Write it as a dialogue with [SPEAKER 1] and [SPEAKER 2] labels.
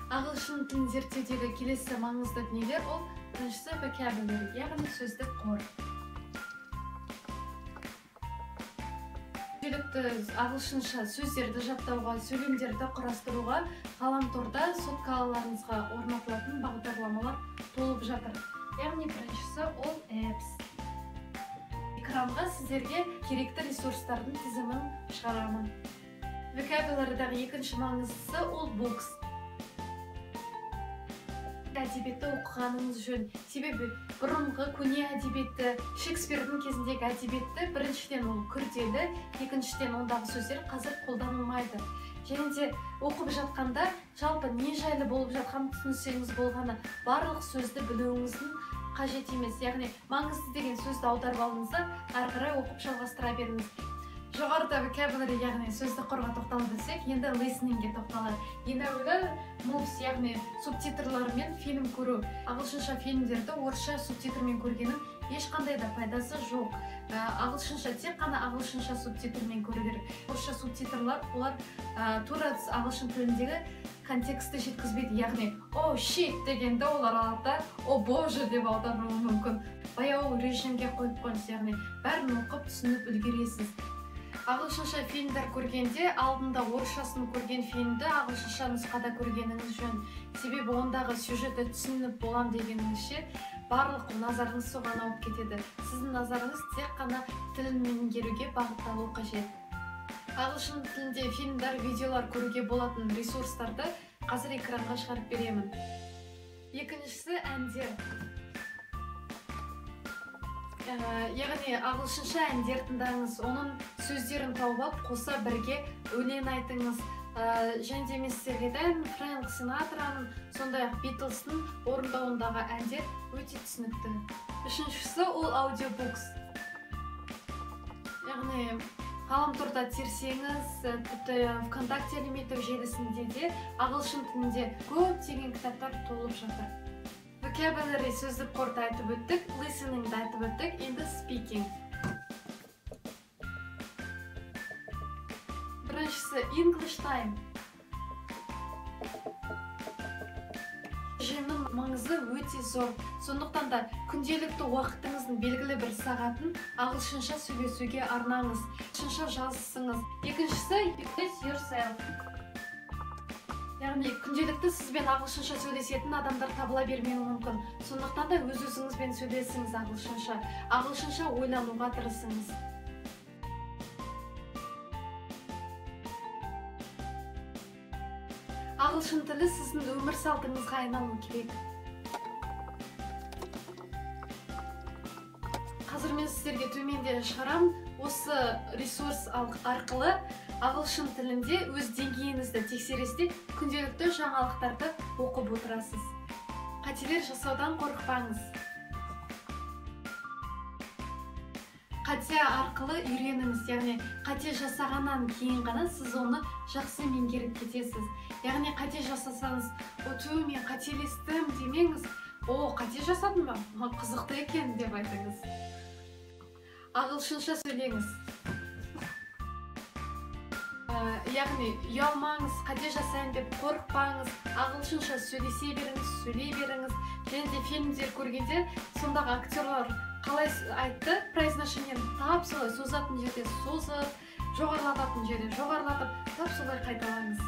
[SPEAKER 1] Ағылшын тілін зерттеудегі келесі маңызды дүниелер ол біріншісі vocabulary, яғни сөздік қор. Күнделікті ағылшынша сөздерді жаттауға, сөйлемдерді құрастыруға ғаламторда соткаларыңызға орнатылатын бағдарламалар толып жатыр. Яғни біріншісі ол apps. Экранға сіздерге керекті ресурстардың тізімін шығарамын. Vocabularyдағы екінші маңыздысы ол books. Әдебиетті оқығаныңыз жөн. Себебі бұрынғы көне әдебиетті, Шекспирдің кезіндегі әдебиетті біріншіден ол күрделі, екіншіден ондағы сөздер қазір қолданылмайды. Және де оқып жатқанда жалпы не жайлы болып жатқан түсінсеңіз болғаны, барлық сөзді білуіңіздің қажет емес. Яғни маңызды деген сөзді аударып алыңыз да, ары қарай оқып жалғастыра беріңіз. Жоғарыда vocabulary, яғни сөзді қорға тоқталып білсек, енді listeningге тоқталады. Ең әуелі movies, яғни субтитрлармен фильм көру. Ағылшынша фильмдерді орысша субтитрмен көргенің ешқандай да пайдасы жоқ. Ағылшынша тек қана ағылшынша субтитрмен көру керек. Орысша субтитрлар олар тура ағылшын тіліндегі контексті жеткізбейді. Яғни о shit дегенде олар алады да о боже деп аударуы мүмкін. Баяу режимге қойып қойыңыз, яғни бәрін оқып түсініп үлгересіз. Ағылшынша фильмдер көргенде алдында орысшасын көрген фильмді ағылшынша нұсқада көргеніңіз жөн. Себебі ондағы сюжетті түсініп болам дегеніңізше барлық назарыңыз соған ауып кетеді. Сіздің назарыңыз тек қана тілін меңгеруге бағытталу қажет. Ағылшын тілінде фильмдер, видеолар көруге болатын ресурстарды қазір экранға шығарып беремін. Екіншісі әндер. Яғни ағылшынша әндер тыңдаңыз, оның сөздерін тауып алып, қоса бірге өлең айтыңыз. Және де мен сіздерге айтайын, Фрэнк Синатраның, сондай-ақ Битлстың орындауындағы әндер өте түсінікті. Үшіншісі ол аудиобукс. Яғни ғаламторда терсеңіз, тіпті ВКонтакте әлеуметтік желісінде де ағылшын тілінде көптеген кітаптар толып жатыр. Vocabulary сөздік қорды айтып өттік, listeningді айтып өттік, енді speaking. Біріншісі English time. Режимнің маңызы өте зор. Сондықтан да күнделікті уақытыңыздың белгілі бір сағатын ағылшынша сөйлесуге арнаңыз, ағылшынша жазысыңыз. Екіншісі express yourself. Яғни күнделікті сізбен ағылшынша сөйлесетін адамдар табыла бермеуі мүмкін. Сондықтан да өз-өзіңізбен сөйлесіңіз ағылшынша. Ағылшынша ойлануға тырысыңыз. Ағылшын тілі сіздің өмір салтыңызға айналу керек. Қазір мен сіздерге төменде шығарам. Осы ресурс арқылы ағылшын тілінде өз деңгейіңізді тексересіз, күнделікті жаңалықтарды оқып отырасыз. Қателер жасаудан қорықпаңыз. Қате арқылы үйреніңіз, яғни қате жасағаннан кейін ғана сіз оны жақсы меңгеріп кетесіз. Яғни қате жасасаңыз, өту мен қателестім демеңіз, о, қате жасадым ба? Қызықты екен деп айтыңыз. Ағылшынша сөйлеңіз. Яғни ұялмаңыз, қате жасайын деп қорықпаңыз, ағылшынша сөйлесе беріңіз, сөйлей беріңіз. Және де фильмдер көргенде сондағы актерлар қалай айтты, произношениені тап солай созатын жерде созып, жоғарылататын жерде жоғарылатып, тап солай қайталаңыз.